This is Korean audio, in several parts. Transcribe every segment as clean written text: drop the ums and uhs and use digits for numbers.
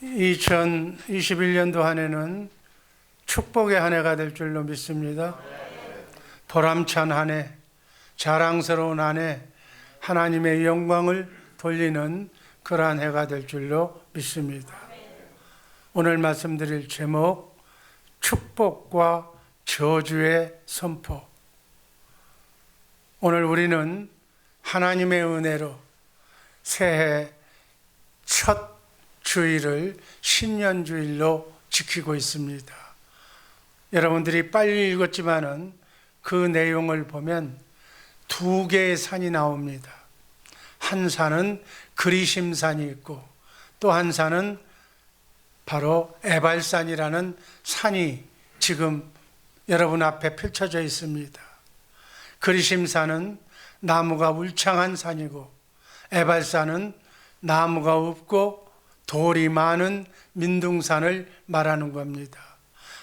2021년도 한 해는 축복의 한 해가 될 줄로 믿습니다. 보람찬 한 해, 자랑스러운 한 해, 하나님의 영광을 돌리는 그러한 해가 될 줄로 믿습니다. 오늘 말씀드릴 제목, 축복과 저주의 선포. 오늘 우리는 하나님의 은혜로 새해 첫 주일을 신년주일로 지키고 있습니다. 여러분들이 빨리 읽었지만은 그 내용을 보면 두 개의 산이 나옵니다. 한 산은 그리심산이 있고 또 한 산은 바로 에발산이라는 산이 지금 여러분 앞에 펼쳐져 있습니다. 그리심산은 나무가 울창한 산이고 에발산은 나무가 없고 돌이 많은 민둥산을 말하는 겁니다.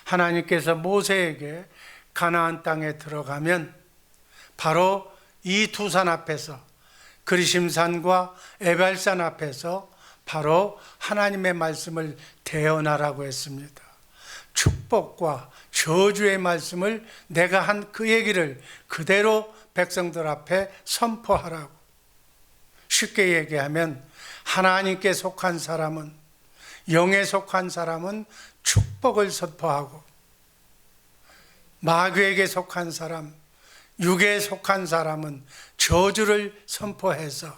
하나님께서 모세에게 가나안 땅에 들어가면 바로 이 두 산 앞에서, 그리심산과 에발산 앞에서 바로 하나님의 말씀을 대언하라고 했습니다. 축복과 저주의 말씀을 내가 한 그 얘기를 그대로 백성들 앞에 선포하라고. 쉽게 얘기하면 하나님께 속한 사람은, 영에 속한 사람은 축복을 선포하고, 마귀에게 속한 사람, 육에 속한 사람은 저주를 선포해서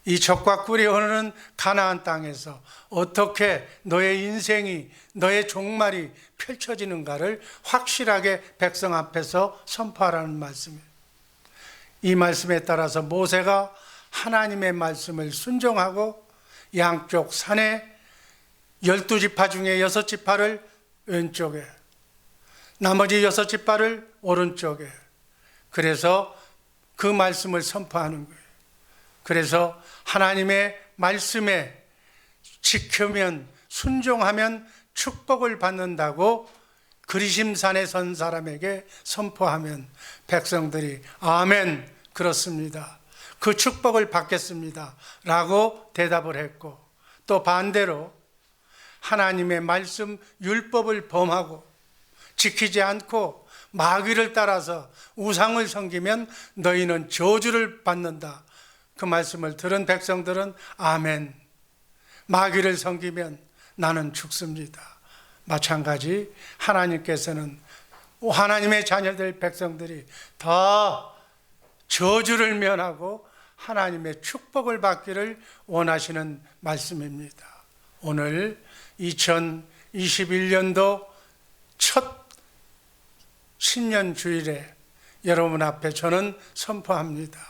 이 적과 꿀이 흐르는 가나안 땅에서 어떻게 너의 인생이, 너의 종말이 펼쳐지는가를 확실하게 백성 앞에서 선포하라는 말씀이에요. 이 말씀에 따라서 모세가 하나님의 말씀을 순종하고 양쪽 산에 12지파 중에 6지파를 왼쪽에, 나머지 6지파를 오른쪽에, 그래서 그 말씀을 선포하는 거예요. 그래서 하나님의 말씀에 지키면, 순종하면 축복을 받는다고 그리심산에 선 사람에게 선포하면 백성들이 아멘, 그렇습니다, 그 축복을 받겠습니다 라고 대답을 했고, 또 반대로 하나님의 말씀 율법을 범하고 지키지 않고 마귀를 따라서 우상을 섬기면 너희는 저주를 받는다, 그 말씀을 들은 백성들은 아멘, 마귀를 섬기면 나는 죽습니다. 마찬가지 하나님께서는 하나님의 자녀들 백성들이 다 저주를 면하고 하나님의 축복을 받기를 원하시는 말씀입니다. 오늘 2021년도 첫 신년 주일에 여러분 앞에 저는 선포합니다.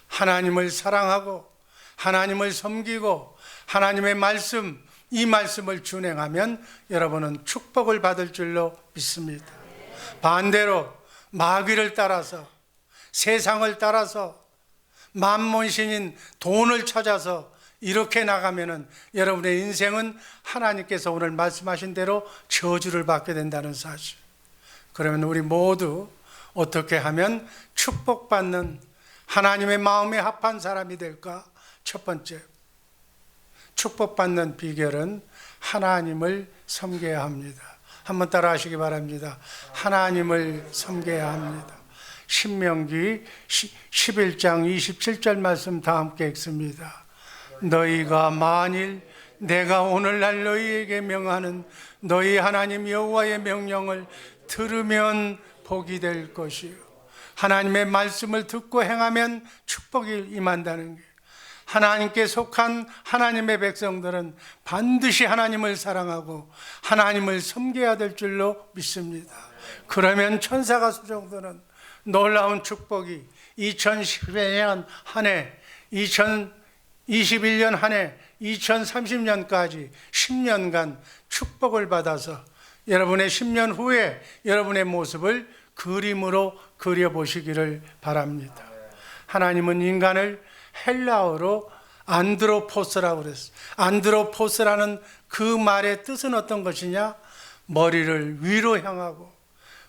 하나님을 사랑하고 하나님을 섬기고 하나님의 말씀, 이 말씀을 준행하면 여러분은 축복을 받을 줄로 믿습니다. 반대로 마귀를 따라서, 세상을 따라서, 만몬신인 돈을 찾아서 이렇게 나가면은 여러분의 인생은 하나님께서 오늘 말씀하신 대로 저주를 받게 된다는 사실. 그러면 우리 모두 어떻게 하면 축복받는 하나님의 마음에 합한 사람이 될까? 첫 번째, 축복받는 비결은 하나님을 섬겨야 합니다. 한번 따라 하시기 바랍니다. 하나님을 섬겨야 합니다. 신명기 11장 27절 말씀 다 함께 읽습니다. 너희가 만일 내가 오늘날 너희에게 명하는 너희 하나님 여호와의 명령을 들으면 복이 될 것이요, 하나님의 말씀을 듣고 행하면 축복이 임한다는 게, 하나님께 속한 하나님의 백성들은 반드시 하나님을 사랑하고 하나님을 섬겨야 될 줄로 믿습니다. 그러면 천사가 수종드는 놀라운 축복이 2012년 한 해, 2021년 한 해, 2030년까지 10년간 축복을 받아서 여러분의 10년 후에 여러분의 모습을 그림으로 그려보시기를 바랍니다. 하나님은 인간을 헬라어로 안드로포스라고 그랬어요. 안드로포스라는 그 말의 뜻은 어떤 것이냐? 머리를 위로 향하고,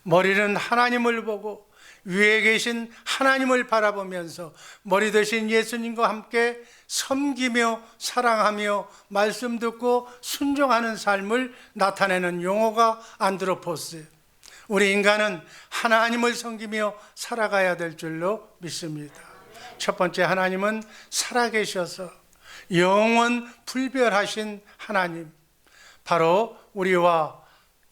머리는 하나님을 보고 위에 계신 하나님을 바라보면서 머리 되신 예수님과 함께 섬기며 사랑하며 말씀 듣고 순종하는 삶을 나타내는 용어가 안드로포스. 우리 인간은 하나님을 섬기며 살아가야 될 줄로 믿습니다. 첫 번째, 하나님은 살아계셔서 영원 불별하신 하나님, 바로 우리와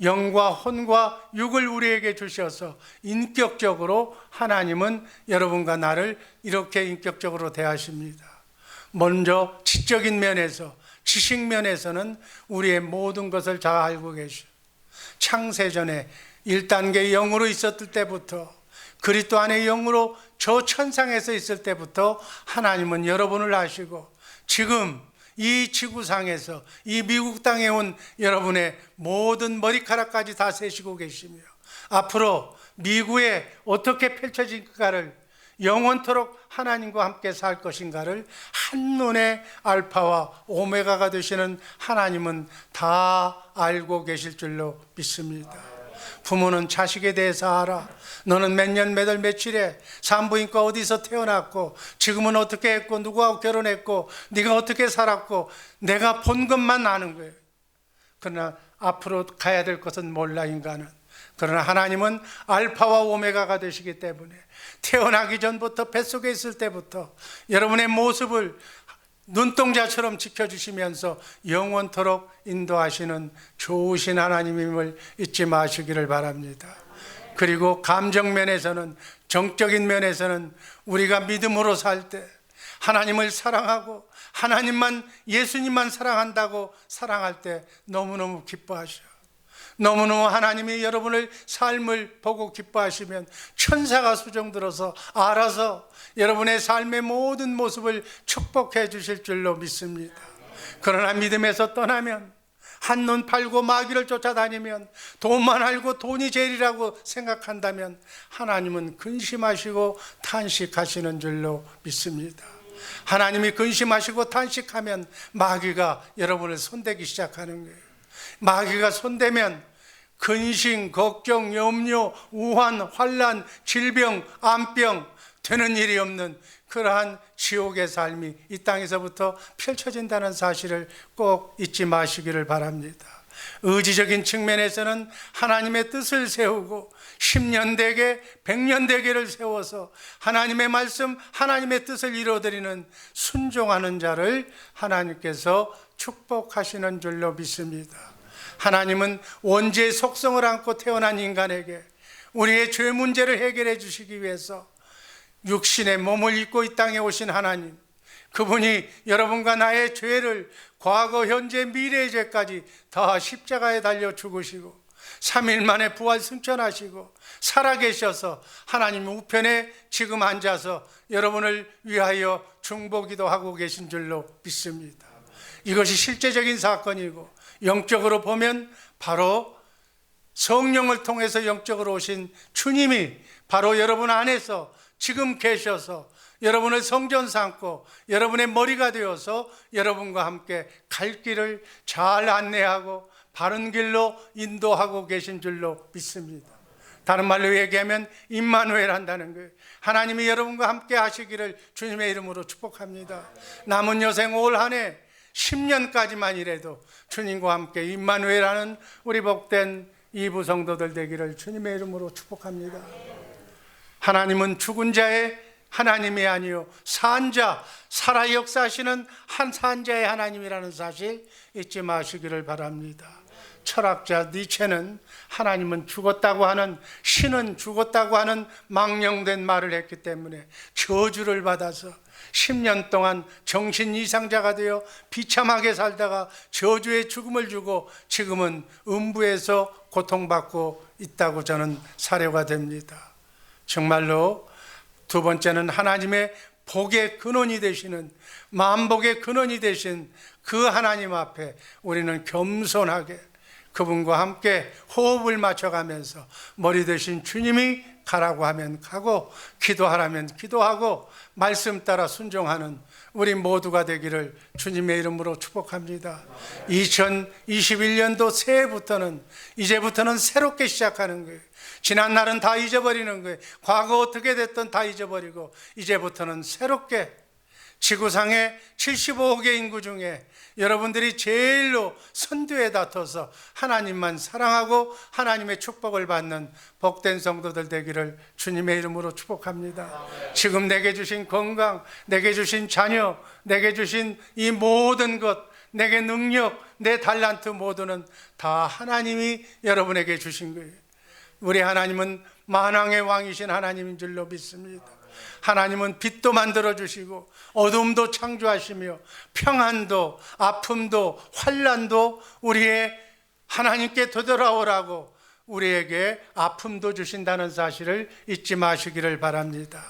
영과 혼과 육을 우리에게 주셔서 인격적으로 하나님은 여러분과 나를 이렇게 인격적으로 대하십니다. 먼저 지적인 면에서, 지식 면에서는 우리의 모든 것을 잘 알고 계셔. 창세전에 1단계 영으로 있었을 때부터, 그리스도 안에 영으로 저 천상에서 있을 때부터 하나님은 여러분을 아시고, 지금 이 지구상에서 이 미국 땅에 온 여러분의 모든 머리카락까지 다 세시고 계시며, 앞으로 미국에 어떻게 펼쳐질까를, 영원토록 하나님과 함께 살 것인가를 한눈에 알파와 오메가가 되시는 하나님은 다 알고 계실 줄로 믿습니다. 부모는 자식에 대해서 알아. 너는 몇 년 몇 월 며칠에 산부인과 어디서 태어났고, 지금은 어떻게 했고, 누구하고 결혼했고, 네가 어떻게 살았고, 내가 본 것만 아는 거예요. 그러나 앞으로 가야 될 것은 몰라, 인간은. 그러나 하나님은 알파와 오메가가 되시기 때문에 태어나기 전부터 뱃속에 있을 때부터 여러분의 모습을 눈동자처럼 지켜주시면서 영원토록 인도하시는 좋으신 하나님임을 잊지 마시기를 바랍니다. 그리고 감정면에서는, 정적인 면에서는 우리가 믿음으로 살 때 하나님을 사랑하고 하나님만, 예수님만 사랑한다고 사랑할 때 너무너무 기뻐하셔. 너무너무 하나님이 여러분의 삶을 보고 기뻐하시면 천사가 수종 들어서 알아서 여러분의 삶의 모든 모습을 축복해 주실 줄로 믿습니다. 그러나 믿음에서 떠나면, 한눈 팔고 마귀를 쫓아다니면, 돈만 알고 돈이 제일이라고 생각한다면 하나님은 근심하시고 탄식하시는 줄로 믿습니다. 하나님이 근심하시고 탄식하면 마귀가 여러분을 손대기 시작하는 거예요. 마귀가 손대면 근심, 걱정, 염려, 우환, 환난, 질병, 암병, 되는 일이 없는 그러한 지옥의 삶이 이 땅에서부터 펼쳐진다는 사실을 꼭 잊지 마시기를 바랍니다. 의지적인 측면에서는 하나님의 뜻을 세우고 10년 대계, 100년 대계를 세워서 하나님의 말씀, 하나님의 뜻을 이루어드리는 순종하는 자를 하나님께서 축복하시는 줄로 믿습니다. 하나님은 원죄의 속성을 안고 태어난 인간에게 우리의 죄 문제를 해결해 주시기 위해서 육신의 몸을 입고 이 땅에 오신 하나님, 그분이 여러분과 나의 죄를 과거, 현재, 미래의 죄까지 다 십자가에 달려 죽으시고 3일 만에 부활 승천하시고 살아계셔서 하나님 우편에 지금 앉아서 여러분을 위하여 중보기도 하고 계신 줄로 믿습니다. 이것이 실제적인 사건이고, 영적으로 보면 바로 성령을 통해서 영적으로 오신 주님이 바로 여러분 안에서 지금 계셔서 여러분을 성전 삼고 여러분의 머리가 되어서 여러분과 함께 갈 길을 잘 안내하고 바른 길로 인도하고 계신 줄로 믿습니다. 다른 말로 얘기하면 임마누엘 한다는 거예요. 하나님이 여러분과 함께 하시기를 주님의 이름으로 축복합니다. 남은 여생 올 한 해 10년까지만이라도 주님과 함께 임마누엘하는 우리 복된 이부 성도들 되기를 주님의 이름으로 축복합니다. 하나님은 죽은 자의 하나님이 아니요 산자, 살아 역사하시는 한 산자의 하나님이라는 사실 잊지 마시기를 바랍니다. 철학자 니체는 하나님은 죽었다고 하는, 신은 죽었다고 하는 망령된 말을 했기 때문에 저주를 받아서 10년 동안 정신 이상자가 되어 비참하게 살다가 저주의 죽음을 주고 지금은 음부에서 고통받고 있다고 저는 사료가 됩니다. 정말로 두 번째는 하나님의 복의 근원이 되시는, 만복의 근원이 되신 그 하나님 앞에 우리는 겸손하게 그분과 함께 호흡을 맞춰가면서 머리 되신 주님이 가라고 하면 가고 기도하라면 기도하고 말씀 따라 순종하는 우리 모두가 되기를 주님의 이름으로 축복합니다. 2021년도 새해부터는 이제부터는 새롭게 시작하는 거예요. 지난 날은 다 잊어버리는 거예요. 과거 어떻게 됐든 다 잊어버리고 이제부터는 새롭게 지구상의 75억의 인구 중에 여러분들이 제일로 선두에 다퉈서 하나님만 사랑하고 하나님의 축복을 받는 복된 성도들 되기를 주님의 이름으로 축복합니다. 지금 내게 주신 건강, 내게 주신 자녀, 내게 주신 이 모든 것, 내게 능력, 내 달란트 모두는 다 하나님이 여러분에게 주신 거예요. 우리 하나님은 만왕의 왕이신 하나님인 줄로 믿습니다. 하나님은 빛도 만들어 주시고 어둠도 창조하시며 평안도 아픔도 환난도 우리의 하나님께 되돌아오라고 우리에게 아픔도 주신다는 사실을 잊지 마시기를 바랍니다.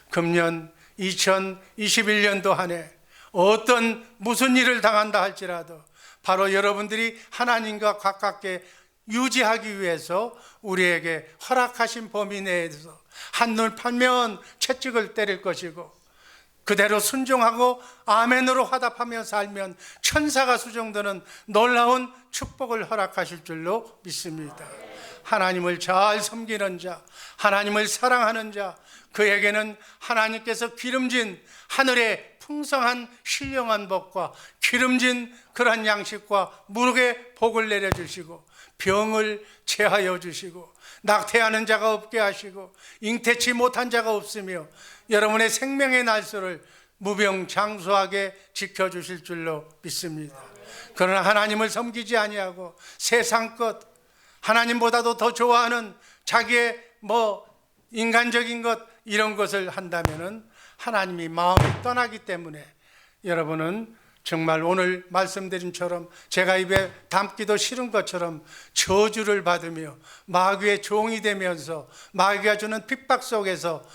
금년 2021년도 한 해 어떤 무슨 일을 당한다 할지라도 바로 여러분들이 하나님과 가깝게 유지하기 위해서 우리에게 허락하신 범위 내에서 한눈 팔면 채찍을 때릴 것이고 그대로 순종하고 아멘으로 화답하며 살면 천사가 수정되는 놀라운 축복을 허락하실 줄로 믿습니다. 하나님을 잘 섬기는 자, 하나님을 사랑하는 자, 그에게는 하나님께서 기름진 하늘의 풍성한 신령한 복과 기름진 그러한 양식과 무르게 복을 내려주시고 병을 제하여 주시고 낙태하는 자가 없게 하시고 잉태치 못한 자가 없으며 여러분의 생명의 날수를 무병장수하게 지켜주실 줄로 믿습니다. 그러나 하나님을 섬기지 아니하고 세상 것, 하나님보다도 더 좋아하는 자기의 인간적인 것 이런 것을 한다면은 하나님이 마음이 떠나기 때문에 여러분은 정말 오늘 말씀드린처럼 제가 입에 담기도 싫은 것처럼 저주를 받으며 마귀의 종이 되면서 마귀가 주는 핍박 속에서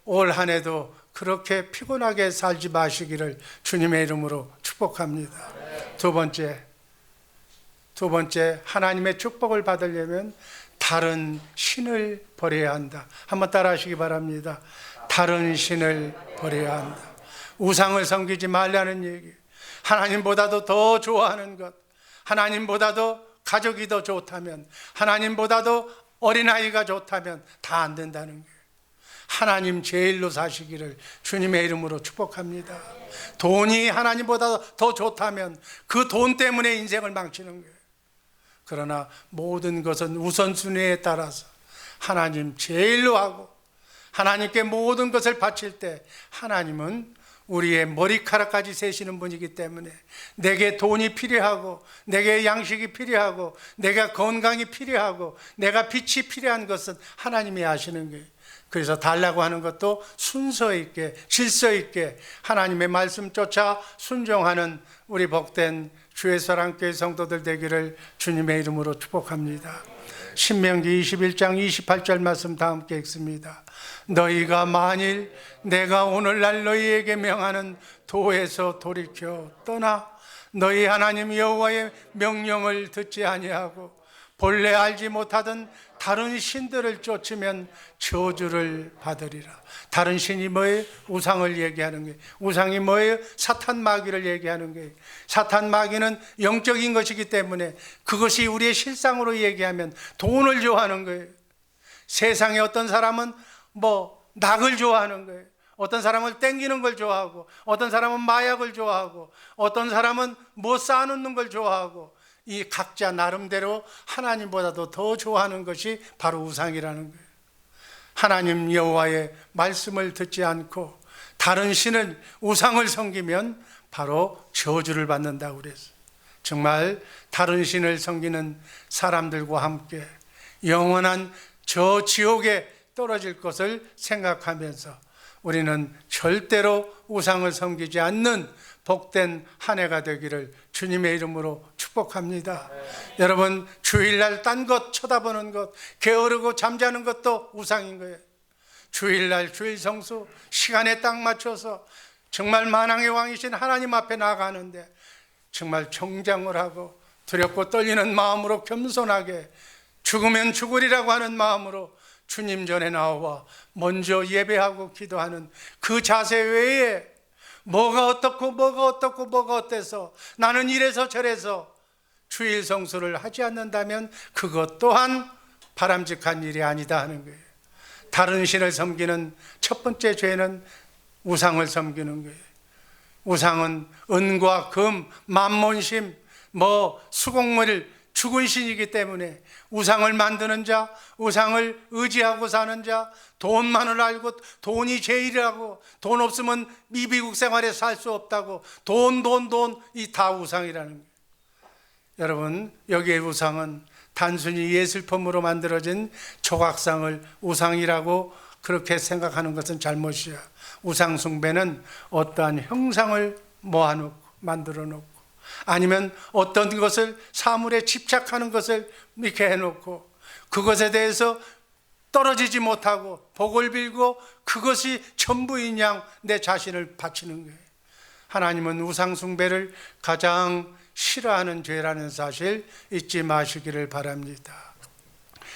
올 한 해도 그렇게 피곤하게 살지 마시기를 주님의 이름으로 축복합니다. 두 번째 하나님의 축복을 받으려면 다른 신을 버려야 한다. 한번 따라 하시기 바랍니다. 다른 신을 버려야 한다. 우상을 섬기지 말라는 얘기. 하나님보다도 더 좋아하는 것, 하나님보다도 가족이 더 좋다면, 하나님보다도 어린아이가 좋다면 다 안 된다는 거예요. 하나님 제일로 사시기를 주님의 이름으로 축복합니다. 돈이 하나님보다 더 좋다면 그 돈 때문에 인생을 망치는 거예요. 그러나 모든 것은 우선순위에 따라서 하나님 제일로 하고 하나님께 모든 것을 바칠 때 하나님은 우리의 머리카락까지 세시는 분이기 때문에 내게 돈이 필요하고 내게 양식이 필요하고 내가 건강이 필요하고 내가 빛이 필요한 것은 하나님이 아시는 거예요. 그래서 달라고 하는 것도 순서 있게 질서 있게 하나님의 말씀 쫓아 순종하는 우리 복된 주의 사랑교회 성도들 되기를 주님의 이름으로 축복합니다. 신명기 21장 28절 말씀 다 함께 읽습니다. 너희가 만일 내가 오늘날 너희에게 명하는 도에서 돌이켜 떠나 너희 하나님 여호와의 명령을 듣지 아니하고 본래 알지 못하던 다른 신들을 쫓으면 저주를 받으리라. 다른 신이 뭐예요? 우상을 얘기하는 거예요. 우상이 뭐예요? 사탄 마귀를 얘기하는 거예요. 사탄 마귀는 영적인 것이기 때문에 그것이 우리의 실상으로 얘기하면 돈을 좋아하는 거예요. 세상에 어떤 사람은 낙을 좋아하는 거예요. 어떤 사람은 땡기는 걸 좋아하고 어떤 사람은 마약을 좋아하고 어떤 사람은 쌓아놓는 걸 좋아하고 이 각자 나름대로 하나님보다도 더 좋아하는 것이 바로 우상이라는 거예요. 하나님 여호와의 말씀을 듣지 않고 다른 신을 우상을 섬기면 바로 저주를 받는다고 그랬어요. 정말 다른 신을 섬기는 사람들과 함께 영원한 저 지옥에 떨어질 것을 생각하면서 우리는 절대로 우상을 섬기지 않는 복된 한 해가 되기를 주님의 이름으로 축복합니다. 여러분 주일날 딴 것 쳐다보는 것, 게으르고 잠자는 것도 우상인 거예요. 주일날 주일 성수 시간에 딱 맞춰서 정말 만왕의 왕이신 하나님 앞에 나가는데 정말 정장을 하고 두렵고 떨리는 마음으로 겸손하게 죽으면 죽으리라고 하는 마음으로 주님 전에 나와 먼저 예배하고 기도하는 그 자세 외에 뭐가 어떻고 뭐가 어떻고 뭐가 어때서 나는 이래서 저래서 주일 성수를 하지 않는다면 그것 또한 바람직한 일이 아니다 하는 거예요. 다른 신을 섬기는 첫 번째 죄는 우상을 섬기는 거예요. 우상은 은과 금, 만몬심, 수공물, 죽은 신이기 때문에 우상을 만드는 자, 우상을 의지하고 사는 자, 돈만을 알고 돈이 제일이라고, 돈 없으면 이 미국 생활에 살 수 없다고, 돈, 이 다 우상이라는 거예요. 여러분, 여기에 우상은 단순히 예술품으로 만들어진 조각상을 우상이라고 그렇게 생각하는 것은 잘못이야. 우상 숭배는 어떠한 형상을 모아놓고 만들어 놓고, 아니면 어떤 것을 사물에 집착하는 것을 이렇게 해놓고 그것에 대해서 떨어지지 못하고 복을 빌고 그것이 전부인 양 내 자신을 바치는 거예요. 하나님은 우상 숭배를 가장 싫어하는 죄라는 사실 잊지 마시기를 바랍니다.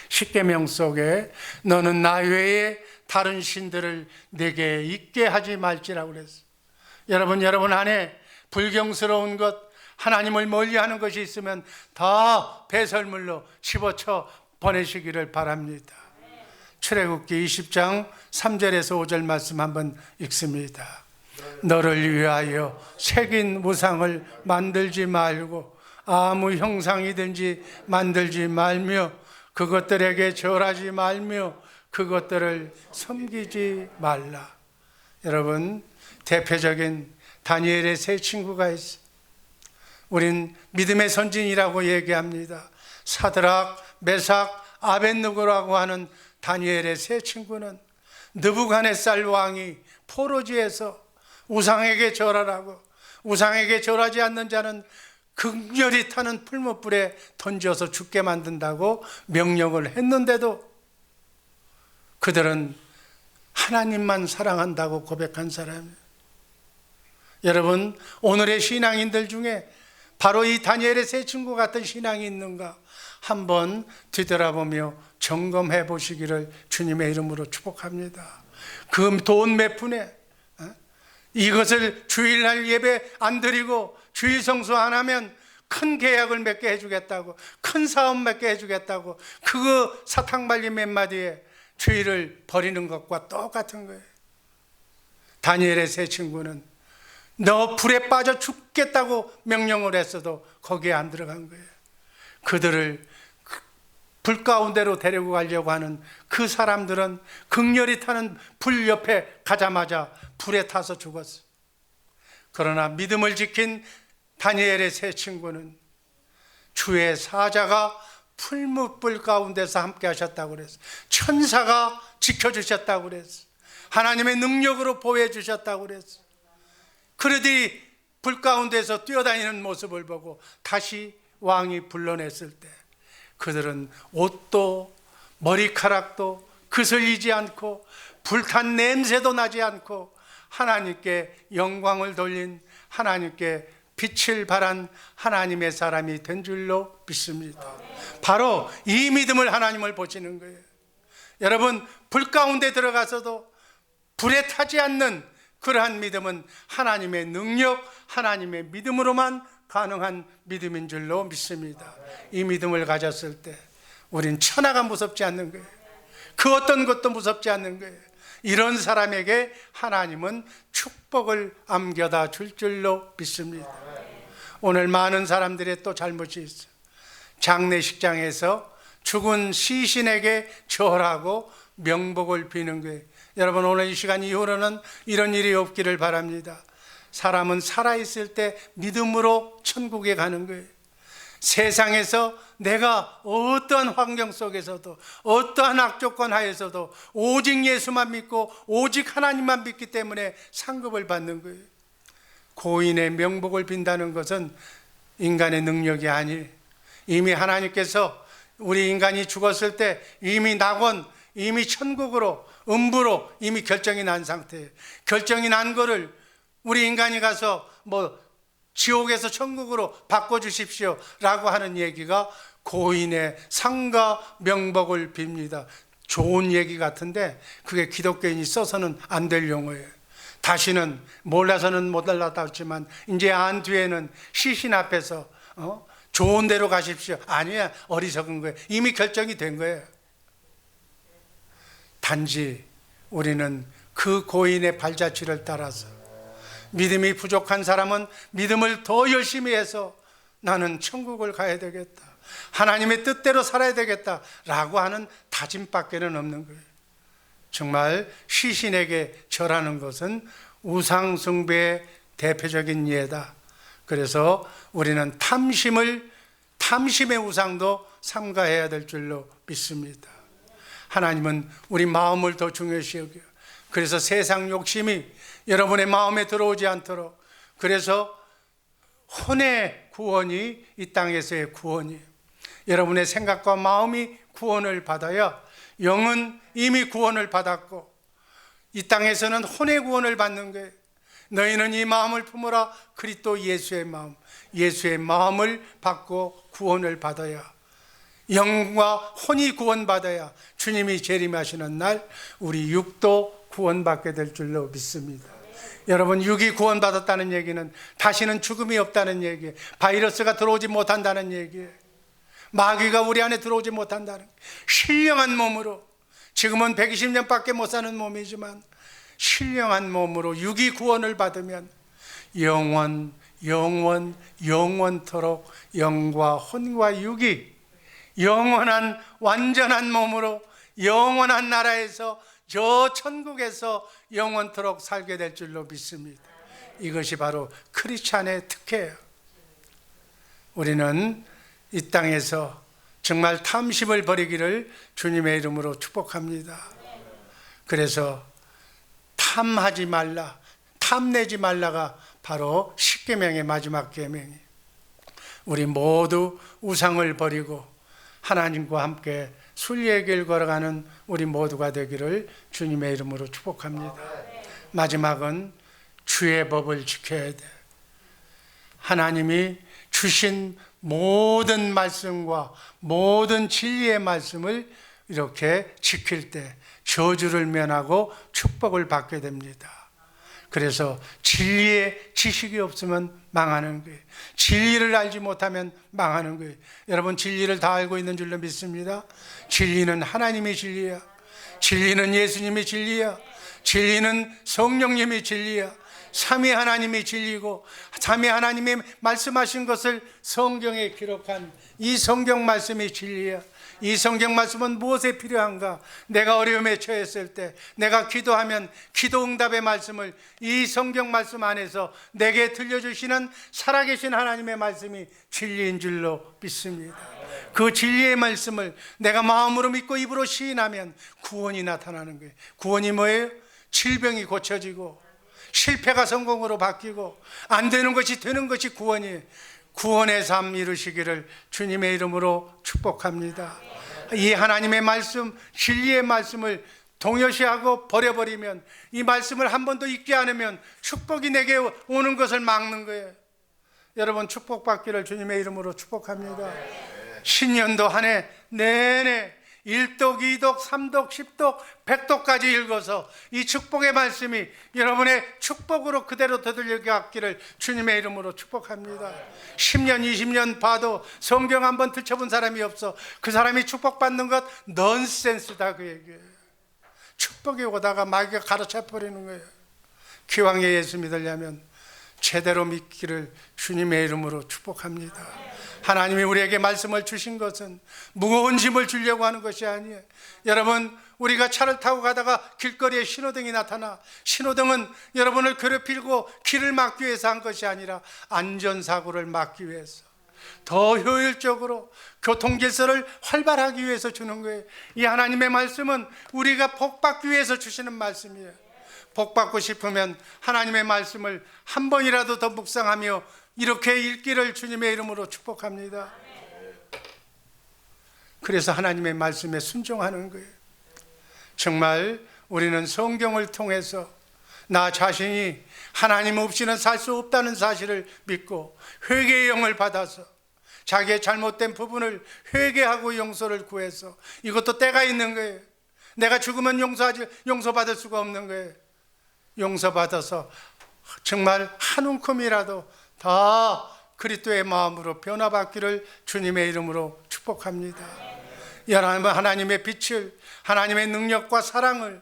십계명 속에 너는 나 외에 다른 신들을 내게 있게 하지 말지라고 그랬어요. 여러분 안에 불경스러운 것, 하나님을 멀리하는 것이 있으면 다 배설물로 집어쳐 보내시기를 바랍니다. 출애굽기 20장 3절에서 5절 말씀 한번 읽습니다. 너를 위하여 새긴 우상을 만들지 말고 아무 형상이든지 만들지 말며 그것들에게 절하지 말며 그것들을 섬기지 말라. 여러분, 대표적인 다니엘의 세 친구가 있어요. 우린 믿음의 선진이라고 얘기합니다. 사드락, 메삭, 아벳느고라고 하는 다니엘의 세 친구는 느부갓네살 왕이 포로지에서 우상에게 절하라고, 우상에게 절하지 않는 자는 극렬히 타는 풀무불에 던져서 죽게 만든다고 명령을 했는데도 그들은 하나님만 사랑한다고 고백한 사람이에요. 여러분, 오늘의 신앙인들 중에 바로 이 다니엘의 세 친구 같은 신앙이 있는가 한번 뒤돌아보며 점검해 보시기를 주님의 이름으로 축복합니다. 그 돈 몇 푼에 이것을 주일날 예배 안 드리고 주일 성수 안 하면 큰 계약을 맺게 해주겠다고, 큰 사업 맺게 해주겠다고, 그거 사탕 발림 몇 마디에 주일을 버리는 것과 똑같은 거예요. 다니엘의 세 친구는 너 불에 빠져 죽겠다고 명령을 했어도 거기에 안 들어간 거예요. 그들을 불 가운데로 데리고 가려고 하는 그 사람들은 극렬히 타는 불 옆에 가자마자 불에 타서 죽었어요. 그러나 믿음을 지킨 다니엘의 세 친구는 주의 사자가 풀무불 가운데서 함께 하셨다고 그랬어요. 천사가 지켜주셨다고 그랬어요. 하나님의 능력으로 보호해 주셨다고 그랬어요. 그들이 불 가운데서 뛰어다니는 모습을 보고 다시 왕이 불러냈을 때 그들은 옷도 머리카락도 그슬리지 않고 불탄 냄새도 나지 않고 하나님께 영광을 돌린, 하나님께 빛을 발한 하나님의 사람이 된 줄로 믿습니다. 바로 이 믿음을 하나님을 보시는 거예요. 여러분, 불 가운데 들어가서도 불에 타지 않는 그러한 믿음은 하나님의 능력, 하나님의 믿음으로만 가능한 믿음인 줄로 믿습니다. 이 믿음을 가졌을 때 우린 천하가 무섭지 않는 거예요. 그 어떤 것도 무섭지 않는 거예요. 이런 사람에게 하나님은 축복을 안겨다 줄 줄로 믿습니다. 오늘 많은 사람들의 또 잘못이 있어요. 장례식장에서 죽은 시신에게 절하고 명복을 비는 거예요. 여러분, 오늘 이 시간 이후로는 이런 일이 없기를 바랍니다. 사람은 살아있을 때 믿음으로 천국에 가는 거예요. 세상에서 내가 어떠한 환경 속에서도 어떠한 악조건 하에서도 오직 예수만 믿고 오직 하나님만 믿기 때문에 상급을 받는 거예요. 고인의 명복을 빈다는 것은 인간의 능력이 아니에요. 이미 하나님께서 우리 인간이 죽었을 때 이미 낙원, 이미 천국으로, 음부로 이미 결정이 난 상태예요. 결정이 난 거를 우리 인간이 가서 지옥에서 천국으로 바꿔주십시오 라고 하는 얘기가 고인의 상가 명복을 빕니다. 좋은 얘기 같은데 그게 기독교인이 써서는 안 될 용어예요. 다시는 몰라서는 못 알아봤지만 이제 안 뒤에는 시신 앞에서 좋은 데로 가십시오. 아니야, 어리석은 거예요. 이미 결정이 된 거예요. 단지 우리는 그 고인의 발자취를 따라서 믿음이 부족한 사람은 믿음을 더 열심히 해서 나는 천국을 가야 되겠다, 하나님의 뜻대로 살아야 되겠다라고 하는 다짐밖에는 없는 거예요. 정말 시신에게 절하는 것은 우상 숭배의 대표적인 예다. 그래서 우리는 탐심의 우상도 삼가해야 될 줄로 믿습니다. 하나님은 우리 마음을 더 중요시 여겨요. 그래서 세상 욕심이 여러분의 마음에 들어오지 않도록, 그래서 혼의 구원이 이 땅에서의 구원이에요. 여러분의 생각과 마음이 구원을 받아야 영은 이미 구원을 받았고 이 땅에서는 혼의 구원을 받는 거예요. 너희는 이 마음을 품으라. 그리스도 예수의 마음을 받고 구원을 받아야, 영과 혼이 구원받아야 주님이 재림하시는 날 우리 육도 구원받게 될 줄로 믿습니다. 여러분, 육이 구원받았다는 얘기는 다시는 죽음이 없다는 얘기예요. 바이러스가 들어오지 못한다는 얘기예요. 마귀가 우리 안에 들어오지 못한다는, 신령한 몸으로, 지금은 120년밖에 못 사는 몸이지만 신령한 몸으로 육이 구원을 받으면 영원토록 영과 혼과 육이 영원한 완전한 몸으로 영원한 나라에서, 저 천국에서 영원토록 살게 될 줄로 믿습니다. 이것이 바로 크리스찬의 특혜예요. 우리는 이 땅에서 정말 탐심을 버리기를 주님의 이름으로 축복합니다. 그래서 탐하지 말라, 탐내지 말라가 바로 십계명의 마지막 계명이에요. 우리 모두 우상을 버리고 하나님과 함께 순리의 길 걸어가는 우리 모두가 되기를 주님의 이름으로 축복합니다. 마지막은 주의 법을 지켜야 돼. 하나님이 주신 모든 말씀과 모든 진리의 말씀을 이렇게 지킬 때 저주를 면하고 축복을 받게 됩니다. 그래서 진리의 지식이 없으면 망하는 거예요. 진리를 알지 못하면 망하는 거예요. 여러분, 진리를 다 알고 있는 줄로 믿습니다. 진리는 하나님이 진리야. 진리는 예수님이 진리야. 진리는 성령님이 진리야. 삼위 하나님이 진리고, 삼위 하나님이 말씀하신 것을 성경에 기록한 이 성경 말씀이 진리야. 이 성경 말씀은 무엇에 필요한가? 내가 어려움에 처했을 때, 내가 기도하면 기도 응답의 말씀을 이 성경 말씀 안에서 내게 들려주시는 살아계신 하나님의 말씀이 진리인 줄로 믿습니다. 그 진리의 말씀을 내가 마음으로 믿고 입으로 시인하면 구원이 나타나는 거예요. 구원이 뭐예요? 질병이 고쳐지고 실패가 성공으로 바뀌고 안 되는 것이 되는 것이 구원이에요. 구원의 삶 이루시기를 주님의 이름으로 축복합니다. 이 하나님의 말씀, 진리의 말씀을 동요시하고 버려버리면, 이 말씀을 한 번도 읽지 않으면 축복이 내게 오는 것을 막는 거예요. 여러분, 축복받기를 주님의 이름으로 축복합니다. 신년도 한 해 내내 1독, 2독, 3독, 10독, 100독까지 읽어서 이 축복의 말씀이 여러분의 축복으로 그대로 되돌리게 하기를 주님의 이름으로 축복합니다. 10년, 20년 봐도 성경 한번 들춰본 사람이 없어. 그 사람이 축복받는 것 넌센스다, 그 얘기예요. 축복이 오다가 마귀가 가로채버리는 거예요. 기왕에 예수 믿으려면 제대로 믿기를 주님의 이름으로 축복합니다. 하나님이 우리에게 말씀을 주신 것은 무거운 짐을 주려고 하는 것이 아니에요. 여러분, 우리가 차를 타고 가다가 길거리에 신호등이 나타나, 신호등은 여러분을 괴롭히고 길을 막기 위해서 한 것이 아니라 안전사고를 막기 위해서, 더 효율적으로 교통질서를 활발하기 위해서 주는 거예요. 이 하나님의 말씀은 우리가 복받기 위해서 주시는 말씀이에요. 복받고 싶으면 하나님의 말씀을 한 번이라도 더 묵상하며 이렇게 읽기를 주님의 이름으로 축복합니다. 그래서 하나님의 말씀에 순종하는 거예요. 정말 우리는 성경을 통해서 나 자신이 하나님 없이는 살 수 없다는 사실을 믿고 회개의 영을 받아서 자기의 잘못된 부분을 회개하고 용서를 구해서, 이것도 때가 있는 거예요. 내가 죽으면 용서받을 수가 없는 거예요. 용서받아서 정말 한 움큼이라도 다 그리스도의 마음으로 변화받기를 주님의 이름으로 축복합니다. 여러분, 하나님의 빛을, 하나님의 능력과 사랑을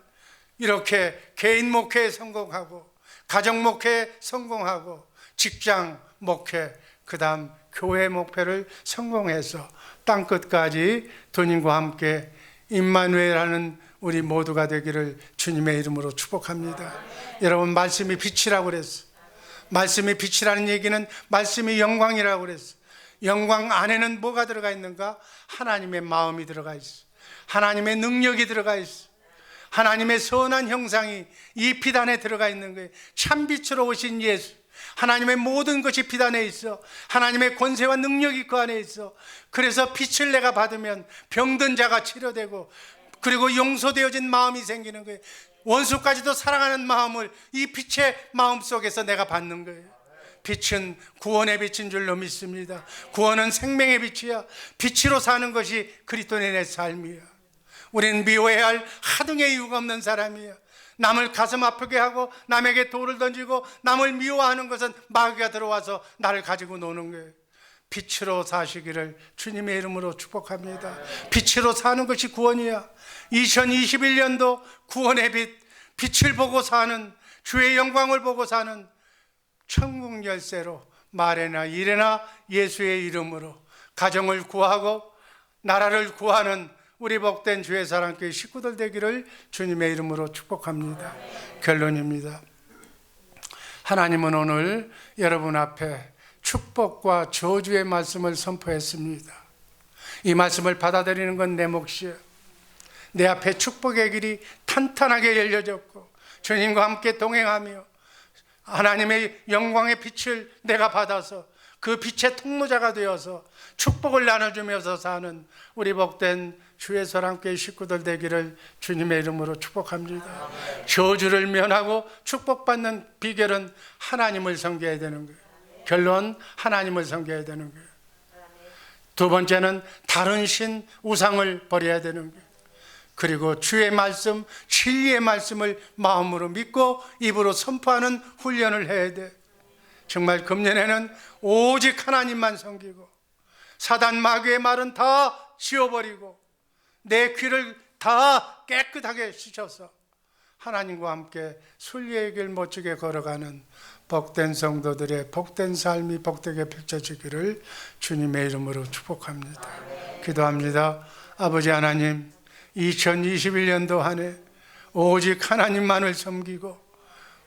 이렇게 개인 목회에 성공하고 가정 목회에 성공하고 직장 목회, 그 다음 교회 목표를 성공해서 땅끝까지 주님과 함께 임마누엘하는 우리 모두가 되기를 주님의 이름으로 축복합니다. 여러분, 말씀이 빛이라고 그랬어. 말씀이 빛이라는 얘기는 말씀이 영광이라고 그랬어. 영광 안에는 뭐가 들어가 있는가? 하나님의 마음이 들어가 있어. 하나님의 능력이 들어가 있어. 하나님의 선한 형상이 이 빛 안에 들어가 있는 거예요. 참 빛으로 오신 예수, 하나님의 모든 것이 빛 안에 있어. 하나님의 권세와 능력이 그 안에 있어. 그래서 빛을 내가 받으면 병든 자가 치료되고, 그리고 용서되어진 마음이 생기는 거예요. 원수까지도 사랑하는 마음을 이 빛의 마음 속에서 내가 받는 거예요. 빛은 구원의 빛인 줄로 믿습니다. 구원은 생명의 빛이야. 빛으로 사는 것이 그리스도인의 내 삶이야. 우리는 미워해야 할 하등의 이유가 없는 사람이야. 남을 가슴 아프게 하고 남에게 돌을 던지고 남을 미워하는 것은 마귀가 들어와서 나를 가지고 노는 거예요. 빛으로 사시기를 주님의 이름으로 축복합니다. 빛으로 사는 것이 구원이야. 2021년도 구원의 빛, 빛을 보고 사는, 주의 영광을 보고 사는 천국 열쇠로 말에나 일에나 예수의 이름으로 가정을 구하고 나라를 구하는 우리 복된 주의 사랑교회 식구들 되기를 주님의 이름으로 축복합니다. 결론입니다. 하나님은 오늘 여러분 앞에 축복과 저주의 말씀을 선포했습니다. 이 말씀을 받아들이는 건 내 몫이에요. 내 앞에 축복의 길이 탄탄하게 열려졌고 주님과 함께 동행하며 하나님의 영광의 빛을 내가 받아서 그 빛의 통로자가 되어서 축복을 나눠주면서 사는 우리 복된 주의 사랑교회 식구들 되기를 주님의 이름으로 축복합니다. 저주를 면하고 축복받는 비결은 하나님을 섬겨야 되는 거예요. 결론, 하나님을 섬겨야 되는 거예요. 두 번째는 다른 신, 우상을 버려야 되는 거예요. 그리고 주의 말씀, 진리의 말씀을 마음으로 믿고 입으로 선포하는 훈련을 해야 돼. 정말 금년에는 오직 하나님만 섬기고 사단 마귀의 말은 다 지워버리고 내 귀를 다 깨끗하게 씻어서 하나님과 함께 순리의 길 멋지게 걸어가는 복된 성도들의 복된 삶이 복되게 펼쳐지기를 주님의 이름으로 축복합니다. 기도합니다. 아버지 하나님, 2021년도 한 해 오직 하나님만을 섬기고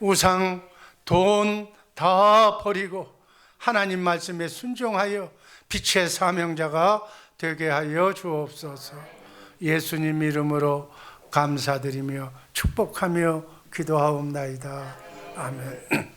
우상, 돈 다 버리고 하나님 말씀에 순종하여 빛의 사명자가 되게 하여 주옵소서. 예수님 이름으로 감사드리며 축복하며 기도하옵나이다. 아멘.